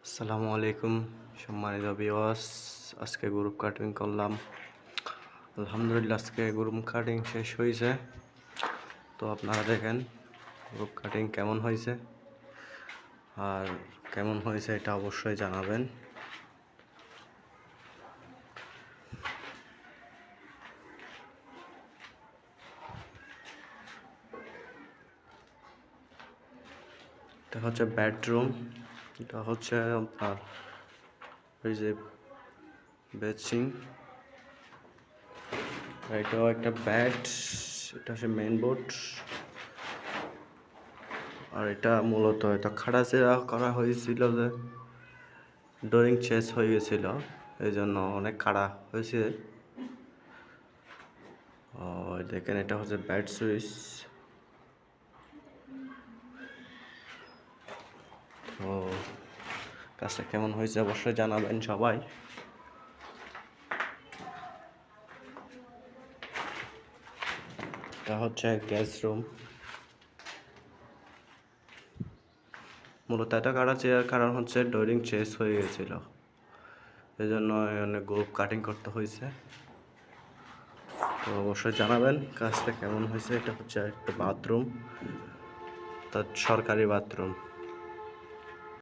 আসসালামু আলাইকুম সম্মানিত ভিউয়ার্স। আজকে গ্রুপ কাটিং করলাম। আলহামদুলিল্লাহ আজকে গ্রুপ কাটিং শেষ হয়েছে। তো আপনারা দেখেন গ্রুপ কাটিং কেমন হয়েছে, আর কেমন হয়েছে এটা অবশ্যই জানাবেন। এটা হচ্ছে বেডরুম, এটা হচ্ছে আপনার ওই যে বেডসিং, এটাও একটা বেড, এটা হচ্ছে মেইন বোর্ড। আর এটা মূলত এটা খাড়াচেরা করা হয়েছিল, যে ডোরিং চেঞ্জ হয়ে গেছিল, এই জন্য অনেক খাড়া হয়েছে। দেখেন এটা হচ্ছে বেড সুইচ। তো কাজটা কেমন হয়েছে অবশ্যই জানাবেন সবাই। এটা হচ্ছে গ্যাস রুম। মূলত এটা কাটা চেয়ার কারণ হচ্ছে ডোরিং চেঞ্জ হয়ে গেছিল, এই জন্য অনেক গ্রুপ কাটিং করতে হয়েছে। তো অবশ্যই জানাবেন কাজটা কেমন হয়েছে। এটা হচ্ছে একটা বাথরুম, তার সরকারি বাথরুম।